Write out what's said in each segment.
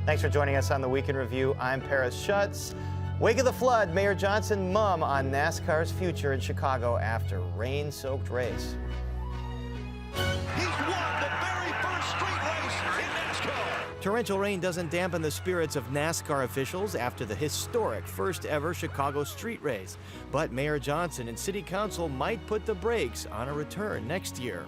Thanks for joining us on the Week in Review. I'm Paris Schutz. Wake of the flood, Mayor Johnson mum on NASCAR's future in Chicago after rain-soaked race. He's won the very first street race in NASCAR. Torrential rain doesn't dampen the spirits of NASCAR officials after the historic first ever Chicago street race. But Mayor Johnson and City Council might put the brakes on a return next year.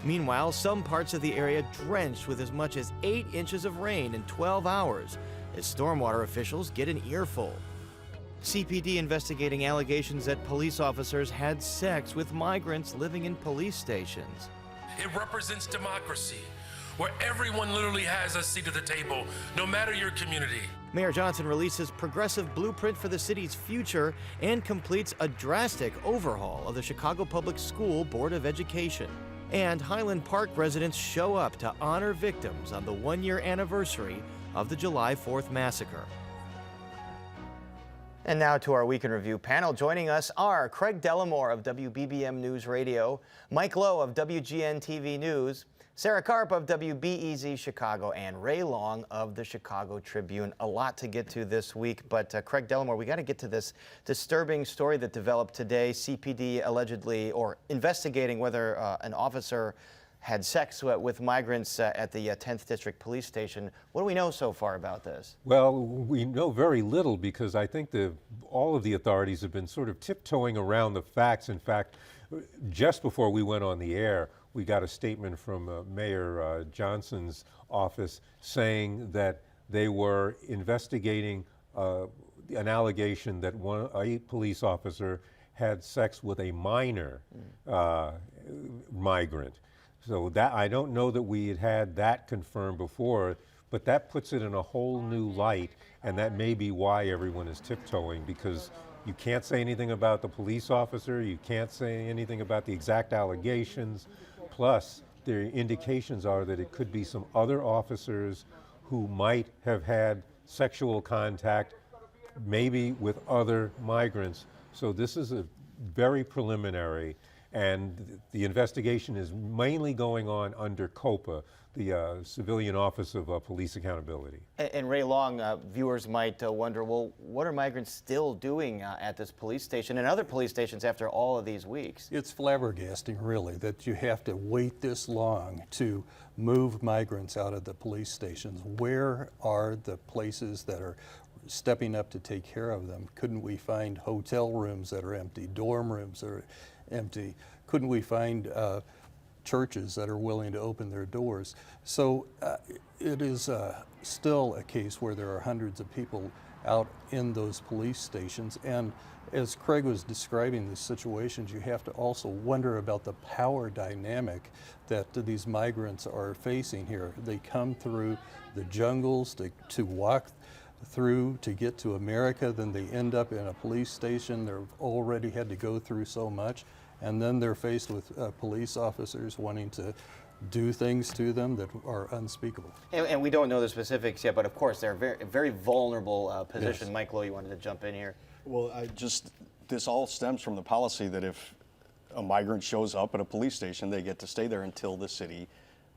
Meanwhile, some parts of the area drenched with as much as 8 inches of rain in 12 hours as stormwater officials get an earful. CPD investigating allegations that police officers had sex with migrants living in police stations. It represents democracy, where everyone literally has a seat at the table, no matter your community. Mayor Johnson releases progressive blueprint for the city's future and completes a drastic overhaul of the Chicago Public School Board of Education. And Highland Park residents show up to honor victims on the 1-year anniversary of the July 4th massacre. And now to our Week in Review panel. Joining us are Craig Dellamore of WBBM News Radio, Mike Lowe of WGN-TV News, Sarah Karp of WBEZ Chicago, and Ray Long of the Chicago Tribune. A lot to get to this week, but Craig Dellamore, we got to get to this disturbing story that developed today. CPD allegedly, or investigating whether an officer had sex with migrants at the 10th District Police Station. What do we know so far about this? Well, we know very little because I think all of the authorities have been sort of tiptoeing around the facts. In fact, just before we went on the air, we got a statement from Mayor Johnson's office saying that they were investigating an allegation that a police officer had sex with a minor migrant. So that I don't know that we had that confirmed before, but that puts it in a whole new light, and that may be why everyone is tiptoeing, because you can't say anything about the police officer, you can't say anything about the exact allegations, plus the indications are that it could be some other officers who might have had sexual contact, maybe with other migrants. So this is a very preliminary, and the investigation is mainly going on under COPA, the Civilian Office of Police Accountability. And Ray Long, viewers might wonder, well, what are migrants still doing at this police station and other police stations after all of these weeks? It's flabbergasting, really, that you have to wait this long to move migrants out of the police stations. Where are the places that are stepping up to take care of them? Couldn't we find hotel rooms that are empty, dorm rooms that are empty? Couldn't we find churches that are willing to open their doors? So it is still a case where there are hundreds of people out in those police stations. And as Craig was describing these situations, you have to also wonder about the power dynamic that these migrants are facing here. They come through the jungles to walk through to get to America, then they end up in a police station. They've already had to go through so much, and then they're faced with police officers wanting to do things to them that are unspeakable. And we don't know the specifics yet, but of course they're a very vulnerable position. Yes. Mike Lowe, you wanted to jump in here. Well, this all stems from the policy that if a migrant shows up at a police station, they get to stay there until the city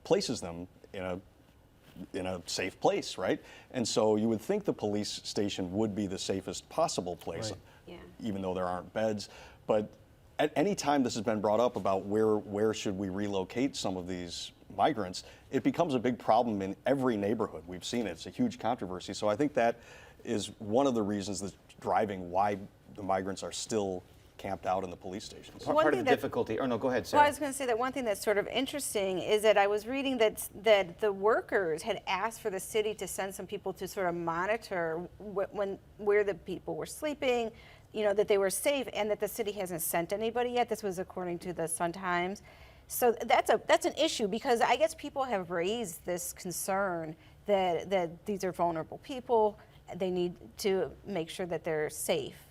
places them in a safe place, right? And so you would think the police station would be the safest possible place, Right. Yeah. even though there aren't beds. But at any time this has been brought up about where should we relocate some of these migrants, it becomes a big problem in every neighborhood. We've seen it. It's a huge controversy. So I think that is one of the reasons that's driving why the migrants are still camped out in the police stations. Part of the difficulty, or no, go ahead, Sarah. Well, I was going to say that one thing that's sort of interesting is that I was reading that the workers had asked for the city to send some people to sort of monitor where the people were sleeping, you know, that they were safe, and that the city hasn't sent anybody yet. This was according to the Sun-Times. So that's an issue, because I guess people have raised this concern that these are vulnerable people. They need to make sure that they're safe.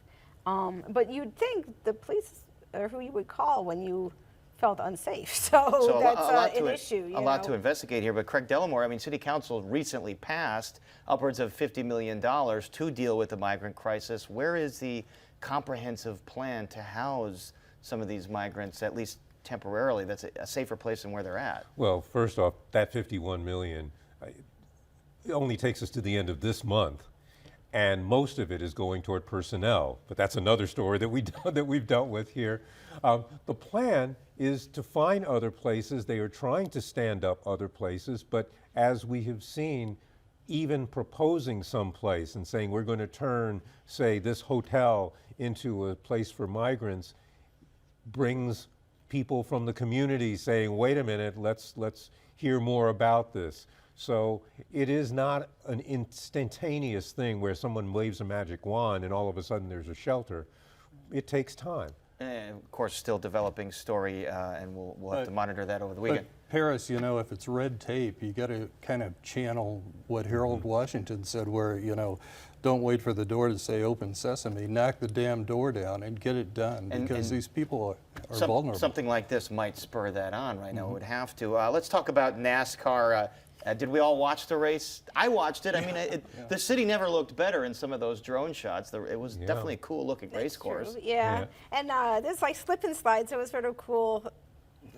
But you'd think the police are who you would call when you felt unsafe. So that's an issue. A lot to investigate here. But Craig Dellamore, I mean, City Council recently passed upwards of $50 million to deal with the migrant crisis. Where is the comprehensive plan to house some of these migrants, at least temporarily, that's a safer place than where they're at? Well, first off, that $51 million, only takes us to the end of this month, and most of it is going toward personnel. But that's another story that we've dealt with here. The plan is to find other places. They are trying to stand up other places, but as we have seen, even proposing some place and saying we're going to turn, say, this hotel into a place for migrants brings people from the community saying, wait a minute, let's hear more about this. So it is not an instantaneous thing where someone waves a magic wand and all of a sudden there's a shelter. It takes time. And of course, still developing story, and we'll have to monitor that over the weekend. But Paris, you know, if it's red tape, you got to kind of channel what Harold Washington said, where, you know, don't wait for the door to say open sesame, knock the damn door down and get it done, because these people are vulnerable. Something like this might spur that on right now. It would have to. Let's talk about NASCAR. Did we all watch the race? I watched it. I mean, the city never looked better in some of those drone shots. It was definitely a cool looking race course. Yeah. And there's like slip and slides, so it was sort of cool.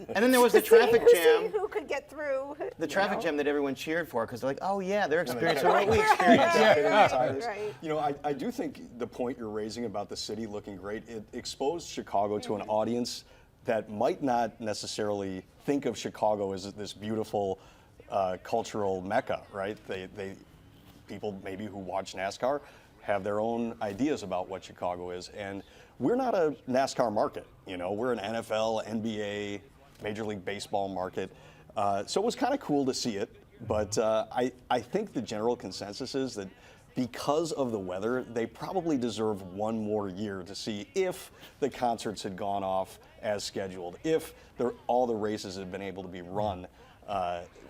And then there was the traffic jam. Who could get through? The traffic jam that everyone cheered for, because they're like, oh yeah, they're experiencing what we experienced. Right. You know, I do think the point you're raising about the city looking great, it exposed Chicago to an audience that might not necessarily think of Chicago as this beautiful cultural mecca, right? People maybe who watch NASCAR have their own ideas about what Chicago is, and we're not a NASCAR market. You know, we're an NFL, NBA, Major League Baseball market. So it was kind of cool to see it, but I think the general consensus is that because of the weather, they probably deserve one more year to see if the concerts had gone off as scheduled, if all the races had been able to be run.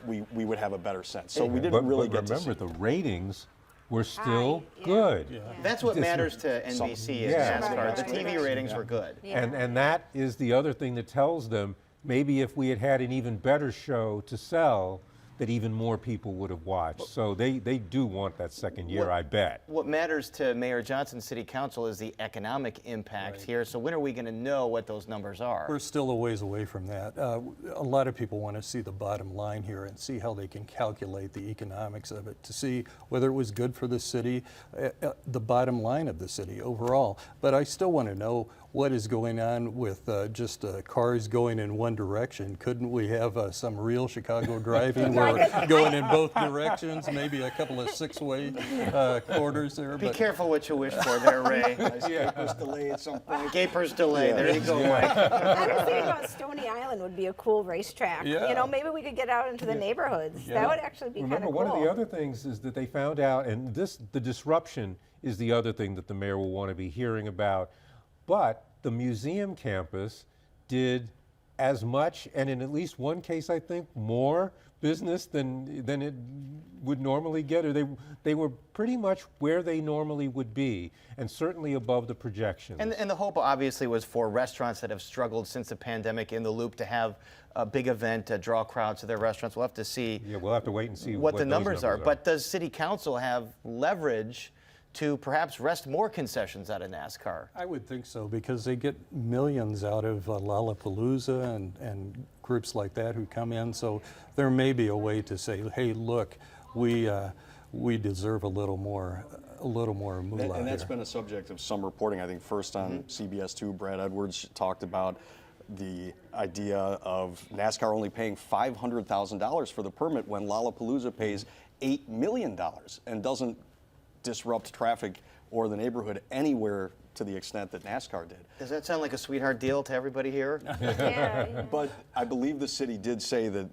We would have a better sense. So we didn't really get to see. Remember, the ratings were still good. Yeah. That's what matters to NBC is NASCAR. The TV ratings were good. And that is the other thing that tells them maybe if we had had an even better show to sell, that even more people would have watched. So they do want that second year, I bet. What matters to Mayor Johnson's City Council is the economic impact here. So when are we going to know what those numbers are? We're still a ways away from that. A lot of people want to see the bottom line here and see how they can calculate the economics of it, to see whether it was good for the city, the bottom line of the city overall. But I still want to know what is going on with just cars going in one direction. Couldn't we have some real Chicago driving where we're going in both directions, maybe a couple of six-way quarters there? Be careful what you wish for there, Ray. Gaper's delay at some point. Gaper's delay, there you go, Mike. I was thinking about Stony Island would be a cool racetrack. Yeah. You know, maybe we could get out into the neighborhoods. That would actually be kind of cool. Remember, one of the other things is that they found out, and the disruption is the other thing that the mayor will want to be hearing about. But the museum campus did as much, and in at least one case, I think, more business than it would normally get, or they were pretty much where they normally would be, and certainly above the projections. And the hope obviously was for restaurants that have struggled since the pandemic in the Loop to have a big event, draw crowds to their restaurants. We'll have to see. Yeah, we'll have to wait and see what the those numbers are. But does City Council have leverage to perhaps wrest more concessions out of NASCAR? I would think so, because they get millions out of Lollapalooza and groups like that who come in. So there may be a way to say, hey, look, we deserve a little more moolah. And that's been a subject of some reporting. I think first on CBS 2, Brad Edwards talked about the idea of NASCAR only paying $500,000 for the permit when Lollapalooza pays $8 million and doesn't disrupt traffic or the neighborhood anywhere to the extent that NASCAR did. Does that sound like a sweetheart deal to everybody here? Yeah. But I believe the city did say that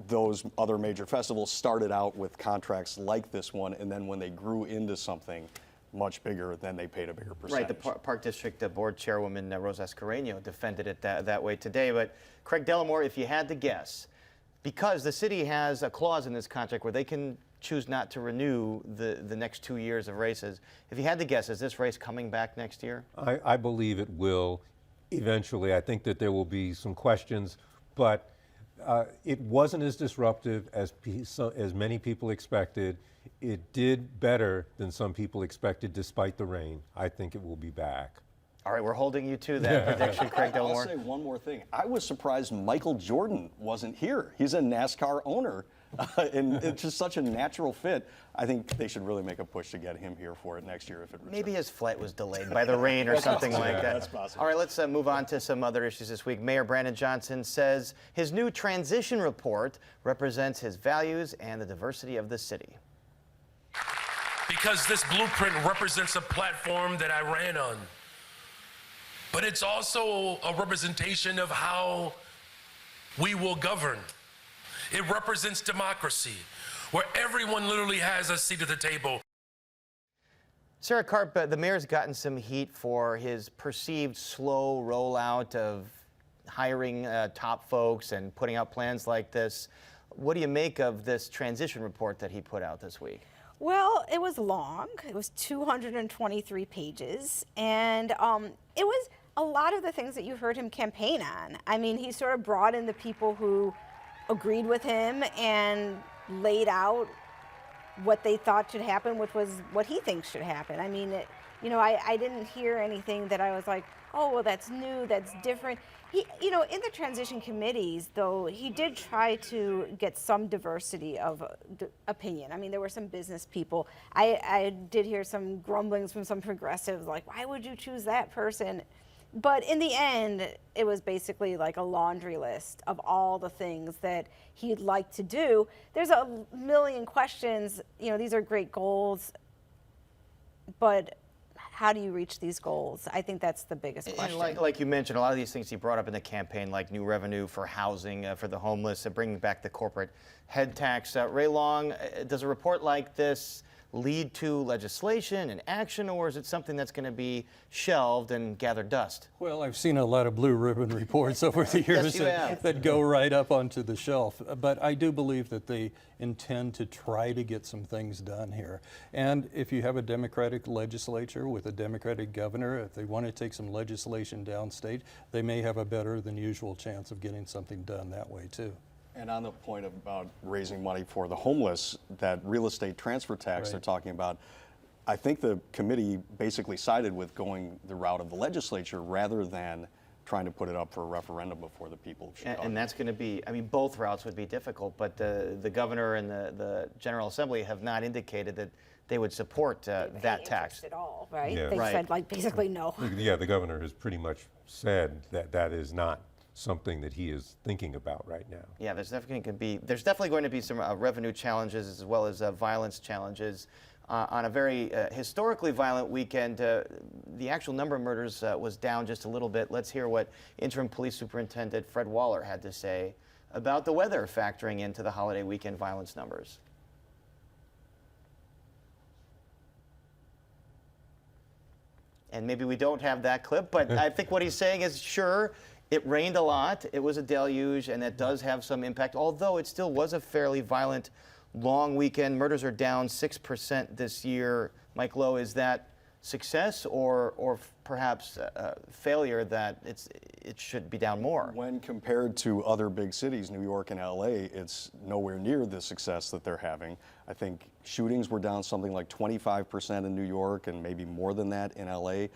those other major festivals started out with contracts like this one, and then when they grew into something much bigger, then they paid a bigger percentage. Right, the Park District Board Chairwoman Rosa Escareno defended it that way today. But Craig Delamore, if you had to guess, because the city has a clause in this contract where they can choose not to renew the next 2 years of races. If you had to guess, is this race coming back next year? I believe it will eventually. I think that there will be some questions, but it wasn't as disruptive as many people expected. It did better than some people expected despite the rain. I think it will be back. All right, we're holding you to that prediction, Craig Delamore. I'll say one more thing. I was surprised Michael Jordan wasn't here. He's a NASCAR owner. And it's just such a natural fit. I think they should really make a push to get him here for it next year if it returns. Maybe his flight was delayed by the rain or something like that. That's possible. All right, let's move on to some other issues this week. Mayor Brandon Johnson says his new transition report represents his values and the diversity of the city. Because this blueprint represents a platform that I ran on. But it's also a representation of how we will govern. It represents democracy, where everyone literally has a seat at the table. Sarah Karp, the mayor's gotten some heat for his perceived slow rollout of hiring top folks and putting out plans like this. What do you make of this transition report that he put out this week? Well, it was long. It was 223 pages, and it was a lot of the things that you heard him campaign on. I mean, he sort of brought in the people who agreed with him and laid out what they thought should happen, which was what he thinks should happen. I mean, I didn't hear anything that I was like, oh, well, that's new, that's different. He, in the transition committees, though, he did try to get some diversity of opinion. I mean, there were some business people. I did hear some grumblings from some progressives, like, why would you choose that person? But in the end, it was basically like a laundry list of all the things that he'd like to do. There's a million questions. These are great goals, but how do you reach these goals? I think that's the biggest question. And like you mentioned, a lot of these things he brought up in the campaign, like new revenue for housing for the homeless, bringing back the corporate head tax. Ray Long, does a report like this lead to legislation and action, or is it something that's going to be shelved and gather dust? Well, I've seen a lot of blue ribbon reports over the years that go right up onto the shelf. But I do believe that they intend to try to get some things done here. And if you have a Democratic legislature with a Democratic governor, if they want to take some legislation downstate, they may have a better than usual chance of getting something done that way too. And on the point about raising money for the homeless, that real estate transfer tax they're talking about, I think the committee basically sided with going the route of the legislature rather than trying to put it up for a referendum before the people of Chicago. And that's going to be, I mean, both routes would be difficult, but the governor and the General Assembly have not indicated that they would support that tax at all, right? Yeah. They said, like, basically no. Yeah, the governor has pretty much said that that is not something that he is thinking about right now. Yeah, there's definitely going to be some revenue challenges as well as violence challenges. On a very historically violent weekend, the actual number of murders was down just a little bit. Let's hear what Interim Police Superintendent Fred Waller had to say about the weather factoring into the holiday weekend violence numbers. And maybe we don't have that clip, but I think what he's saying is, sure, it rained a lot, it was a deluge, and that does have some impact, although it still was a fairly violent, long weekend. Murders are down 6% this year. Mike Lowe, is that success or perhaps failure that it should be down more? When compared to other big cities, New York and LA, it's nowhere near the success that they're having. I think shootings were down something like 25% in New York and maybe more than that in LA.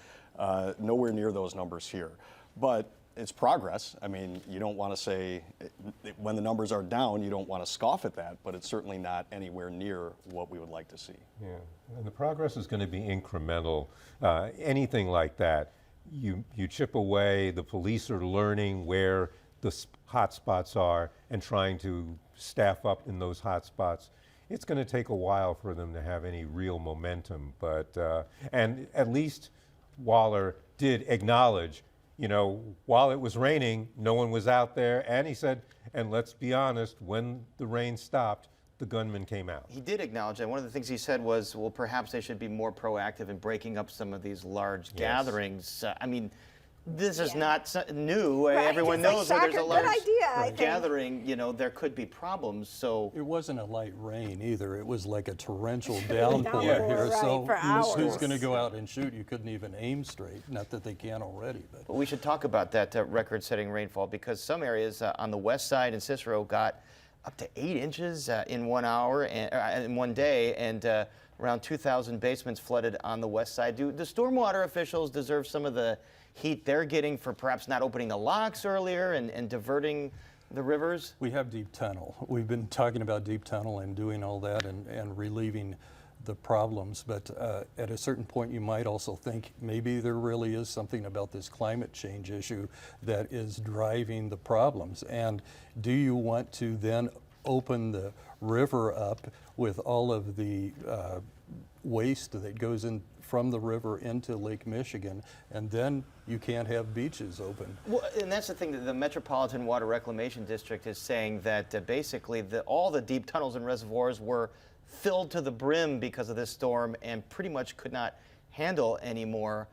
Nowhere near those numbers here. But it's progress. I mean, you don't want to say, when the numbers are down, you don't want to scoff at that, but it's certainly not anywhere near what we would like to see. Yeah, and the progress is going to be incremental. Anything like that, you chip away, the police are learning where the hot spots are and trying to staff up in those hot spots. It's going to take a while for them to have any real momentum, but, and at least Waller did acknowledge, while it was raining, no one was out there. And he said, and let's be honest, when the rain stopped, the gunman came out. He did acknowledge that. One of the things he said was, well, perhaps they should be more proactive in breaking up some of these large gatherings. I mean, this is not new. Right. Everyone It's knows like, where there's a good large idea, I think. gathering, there could be problems. So It wasn't a light rain either. It was like a torrential downpour here. right, So for hours. who's going to go out and shoot? You couldn't even aim straight. Not that they can already, but. we should talk about that record-setting rainfall, because some areas on the west side in Cicero got up to 8 inches in 1 hour and in one day, and around 2,000 basements flooded on the west side. Do the stormwater officials deserve some of the heat they're getting for perhaps not opening the locks earlier and diverting the rivers? We have deep tunnel. We've been talking about deep tunnel and doing all that and relieving the problems, but at a certain point you might also think maybe there really is something about this climate change issue that is driving the problems. And do you want to then open the river up with all of the waste that goes in from the river into Lake Michigan, and then you can't have beaches open? Well, and that's the thing, that the Metropolitan Water Reclamation District is saying that basically all the deep tunnels and reservoirs were filled to the brim because of this storm and pretty much could not handle anymore.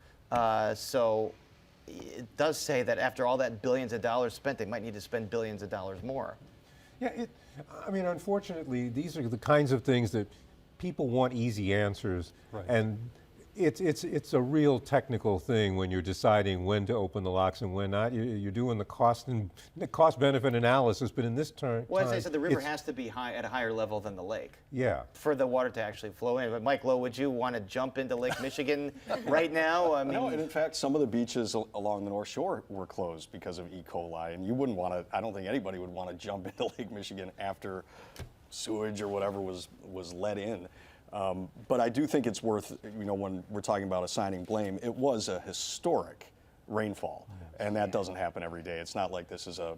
So it does say that after all that billions of dollars spent, they might need to spend billions of dollars more. Yeah, I mean, unfortunately, these are the kinds of things that people want easy answers, Right. and it's a real technical thing when you're deciding when to open the locks and when not. You're doing the cost benefit analysis, but in this turn, Well, as I said, the river has to be at a higher level than the lake yeah. for the water to actually flow in. But Mike Lowe, would you want to jump into Lake Michigan right now? I mean, No, and in fact, some of the beaches along the North Shore were closed because of E. coli, and you wouldn't want to, I don't think anybody would want to jump into Lake Michigan after sewage or whatever was let in. But I do think it's worth, when we're talking about assigning blame, it was a historic rainfall, and that doesn't happen every day. It's not like this is a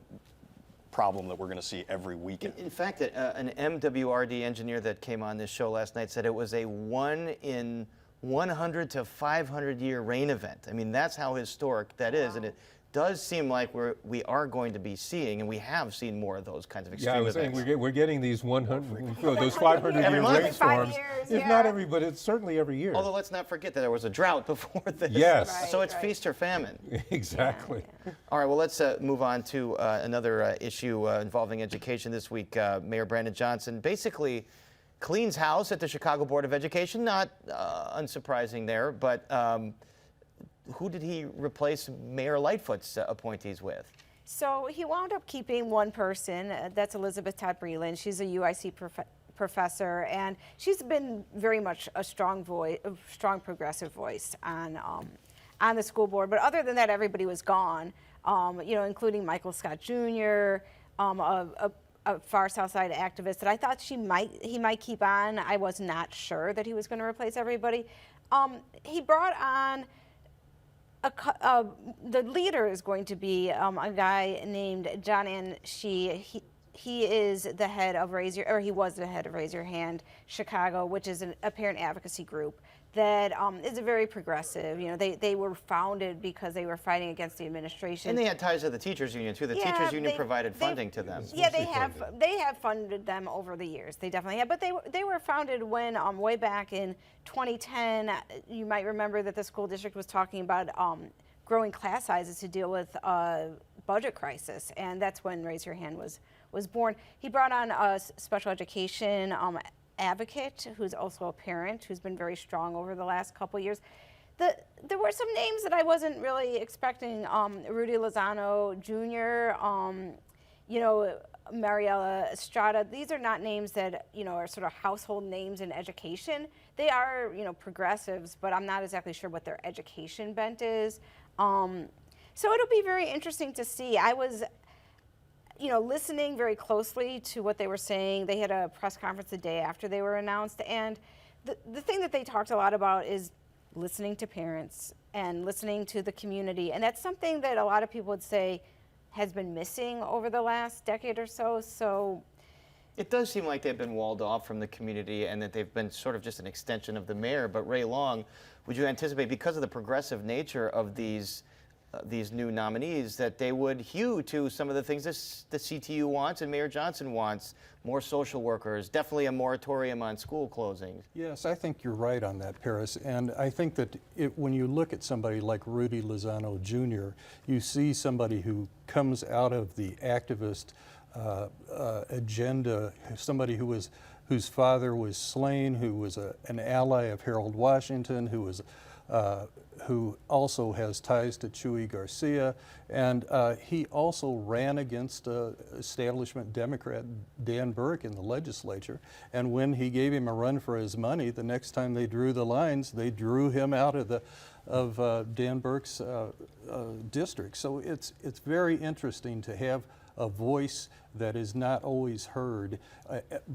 problem that we're going to see every weekend. in fact, an MWRD engineer that came on this show last night said it was a 1 in 100 to 500 year rain event. I mean, that's how historic that is, and it does seem like we are going to be seeing, and we have seen more of those kinds of extreme Yeah, I was events. saying we're getting these 100, those 500-year Every month. rainstorms. 5 years, If yeah. not every, but it's certainly every year. Although let's not forget that there was a drought before this. Yes. So it's Right. feast or famine. Exactly. All right, well, let's move on to another issue involving education this week. Mayor Brandon Johnson basically cleans house at the Chicago Board of Education. Not unsurprising there, but who did he replace Mayor Lightfoot's appointees with? So he wound up keeping one person, that's Elizabeth Todd Breland. She's a UIC professor, and she's been very much a strong voice, a strong progressive voice on the school board. But other than that, everybody was gone, including Michael Scott Jr., a far South Side activist that I thought he might keep on. I was not sure that he was going to replace everybody. He brought on the leader is going to be a guy named John Ann Shee. He is the head of he was the head of Raise Your Hand Chicago, which is a parent advocacy group that is a very progressive. They were founded because they were fighting against the administration. And they had ties to the teachers union too. The teachers union provided funding to them. Yeah, they have funded them over the years. They definitely have. But they were founded when way back in 2010. You might remember that the school district was talking about growing class sizes to deal with budget crisis, and that's when Raise Your Hand was born. He brought on a special education advocate who's also a parent who's been very strong over the last couple years. There were some names that I wasn't really expecting. Rudy Lozano Jr., Mariela Estrada. These are not names that are sort of household names in education. They are progressives, but I'm not exactly sure what their education bent is. So it'll be very interesting to see. I was listening very closely to what they were saying. They had a press conference the day after they were announced, and the thing that they talked a lot about is listening to parents and listening to the community, and that's something that a lot of people would say has been missing over the last decade or so. So it does seem like they've been walled off from the community and that they've been sort of just an extension of the mayor. But Ray Long, would you anticipate, because of the progressive nature of these new nominees, that they would hew to some of the things the CTU wants and Mayor Johnson wants? More social workers, definitely a moratorium on school closings. Yes, I think you're right on that, Paris. And I think that when you look at somebody like Rudy Lozano Jr., you see somebody who comes out of the activist agenda, somebody whose father was slain, who was an ally of Harold Washington, who also has ties to Chuy Garcia, and he also ran against establishment Democrat Dan Burke in the legislature. And when he gave him a run for his money, the next time they drew the lines, they drew him out of Dan Burke's district. So it's very interesting to have a voice that is not always heard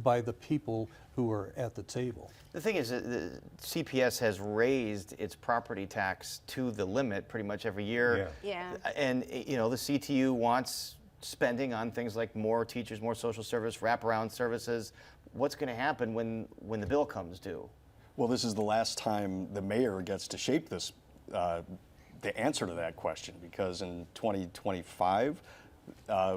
by the people who are at the table. The thing is, the CPS has raised its property tax to the limit pretty much every year. Yeah. And, you know, the CTU wants spending on things like more teachers, more social service, wraparound services. What's going to happen when the bill comes due? Well, this is the last time the mayor gets to shape this, the answer to that question, because in 2025,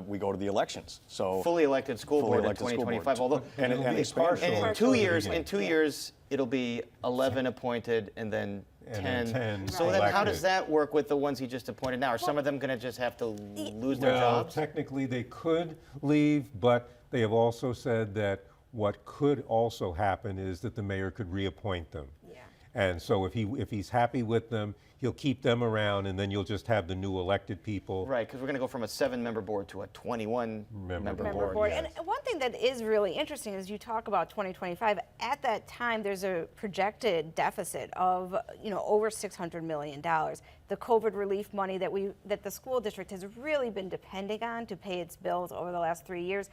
we go to the elections. So Fully elected school Fully board in elected school board. 2025, although And expansion. and in Partial. 2 years, it'll be 11 appointed and then 10. 10 So then how elected. does that work with the ones he just appointed now? Are some of them going to just have to lose their Well, jobs? technically they could leave, but they have also said that what could also happen is that the mayor could reappoint them. Yeah. And so if he's happy with them, he'll keep them around, and then you'll just have the new elected people. Right, because we're going to go from a 7-member board to a 21-member Member Member board. board. yes. And one thing that is really interesting is you talk about 2025. At that time, there's a projected deficit of over $600 million. The COVID relief money that the school district has really been depending on to pay its bills over the last 3 years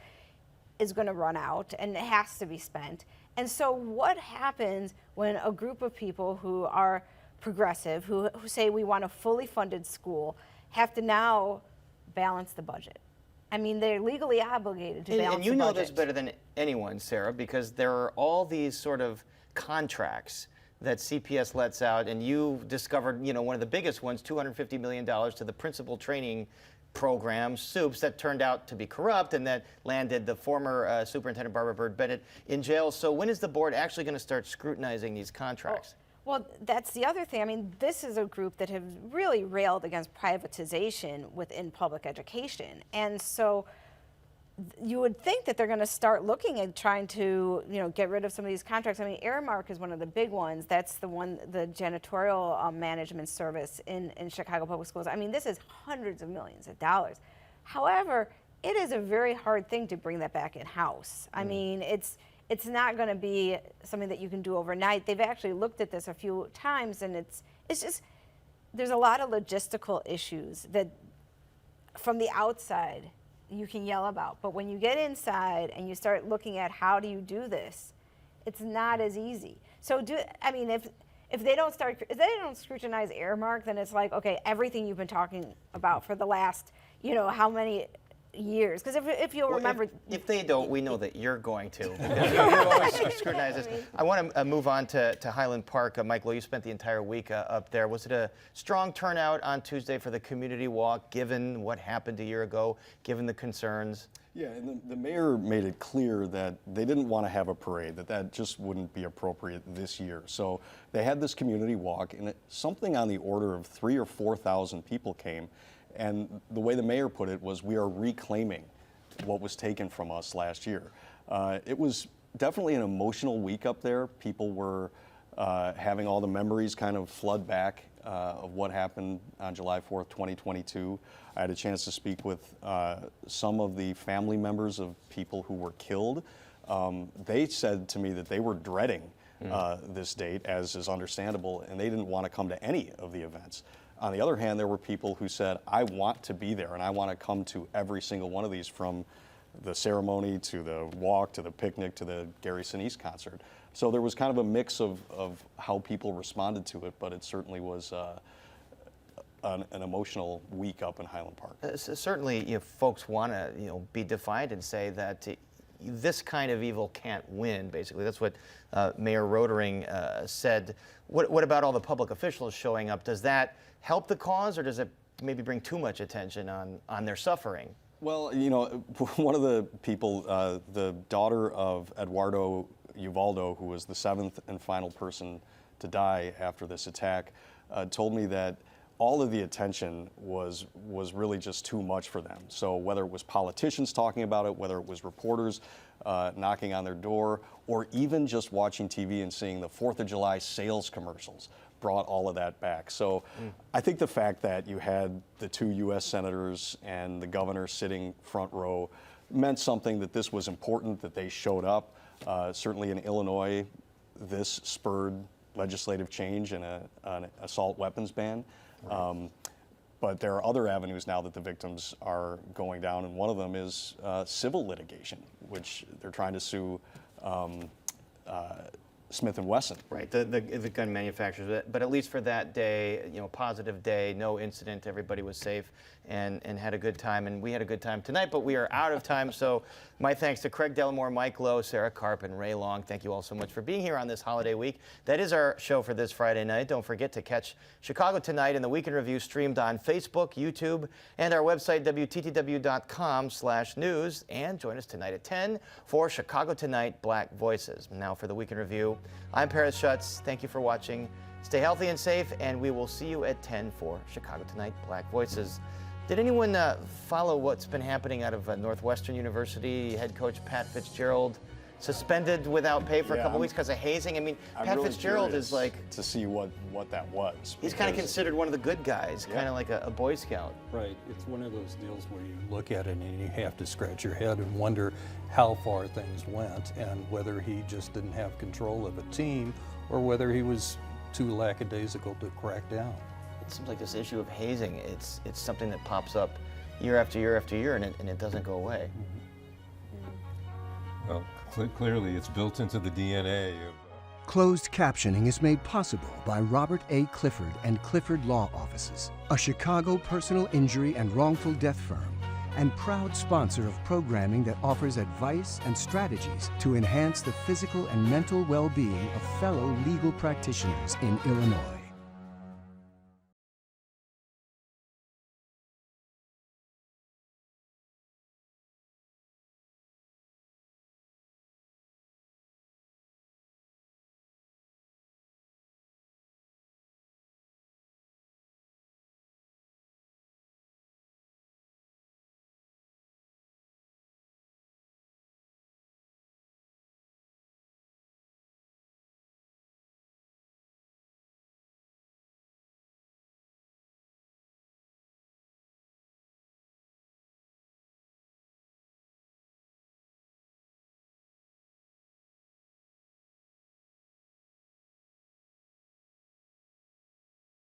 is going to run out, and it has to be spent. And so what happens when a group of people who are progressive, who say we want a fully funded school, have to now balance the budget? I mean, they're legally obligated to balance And you the know budget. this better than anyone, Sarah, because there are all these sort of contracts that CPS lets out, and you discovered, one of the biggest ones, $250 million to the principal training program, SUPS, that turned out to be corrupt and that landed the former Superintendent Barbara Byrd Bennett in jail. So when is the board actually going to start scrutinizing these contracts? Well, that's the other thing. I mean, this is a group that have really railed against privatization within public education. And so you would think that they're going to start looking at trying to, get rid of some of these contracts. I mean, Aramark is one of the big ones. That's the janitorial management service in Chicago Public Schools. I mean, this is hundreds of millions of dollars. However, it is a very hard thing to bring that back in-house. I mean, it's not going to be something that you can do overnight. They've actually looked at this a few times, and it's just, there's a lot of logistical issues that from the outside you can yell about, but when you get inside and you start looking at how do you do this, it's not as easy. So if they don't scrutinize Aramark, then it's like, okay, everything you've been talking about for the last, how many years? Because if you'll remember, if they don't, we know that you're going to. Because you always scrutinize this. I want to move on to Highland Park. Michael, you spent the entire week up there. Was it a strong turnout on Tuesday for the community walk, given what happened a year ago, given the concerns? Yeah, and the mayor made it clear that they didn't want to have a parade, that just wouldn't be appropriate this year. So they had this community walk, and something on the order of 3,000 or 4,000 people came. And the way the mayor put it was, we are reclaiming what was taken from us last year. It was definitely an emotional week up there. People were having all the memories kind of flood back of what happened on July 4th, 2022. I had a chance to speak with some of the family members of people who were killed. They said to me that they were dreading this date, as is understandable, and they didn't want to come to any of the events. On the other hand, there were people who said, I want to be there and I want to come to every single one of these, from the ceremony to the walk to the picnic to the Gary Sinise concert. So there was kind of a mix of how people responded to it, but it certainly was an emotional week up in Highland Park. Certainly, folks want to be defiant and say that this kind of evil can't win, basically. That's what Mayor Rodering said. What about all the public officials showing up? Does that help the cause, or does it maybe bring too much attention on their suffering? Well, one of the people, the daughter of Eduardo Uvaldo, who was the 7th and final person to die after this attack, told me that all of the attention was really just too much for them. So whether it was politicians talking about it, whether it was reporters knocking on their door, or even just watching TV and seeing the 4th of July sales commercials, brought all of that back. So I think the fact that you had the 2 U.S. senators and the governor sitting front row meant something, that this was important, that they showed up. Certainly in Illinois, this spurred legislative change and an assault weapons ban. But there are other avenues now that the victims are going down, and one of them is civil litigation, which they're trying to sue Smith & Wesson. Right, the gun manufacturers, but at least for that day, positive day, no incident, everybody was safe and had a good time, and we had a good time tonight, but we are out of time, so my thanks to Craig Delamore, Mike Lowe, Sarah Karp, and Ray Long. Thank you all so much for being here on this holiday week. That is our show for this Friday night. Don't forget to catch Chicago Tonight and the Week in Review streamed on Facebook, YouTube, and our website, WTTW.com/news, and join us tonight at 10 for Chicago Tonight Black Voices. Now for the Week in Review, I'm Paris Schutz. Thank you for watching. Stay healthy and safe, and we will see you at 10 for Chicago Tonight Black Voices. Did anyone follow what's been happening out of Northwestern University? Head coach Pat Fitzgerald suspended without pay for a couple weeks because of hazing. I mean, I'm Pat really Fitzgerald is like, to see what that was. he's kind of because- considered one of the good guys, Yeah. kind of like a Boy Scout. Right, it's one of those deals where you look at it and you have to scratch your head and wonder how far things went and whether he just didn't have control of a team or whether he was too lackadaisical to crack down. It seems like this issue of hazing, it's something that pops up year after year after year, and it doesn't go away. Well, clearly it's built into the DNA of. Closed captioning is made possible by Robert A. Clifford and Clifford Law Offices, a Chicago personal injury and wrongful death firm, and proud sponsor of programming that offers advice and strategies to enhance the physical and mental well-being of fellow legal practitioners in Illinois.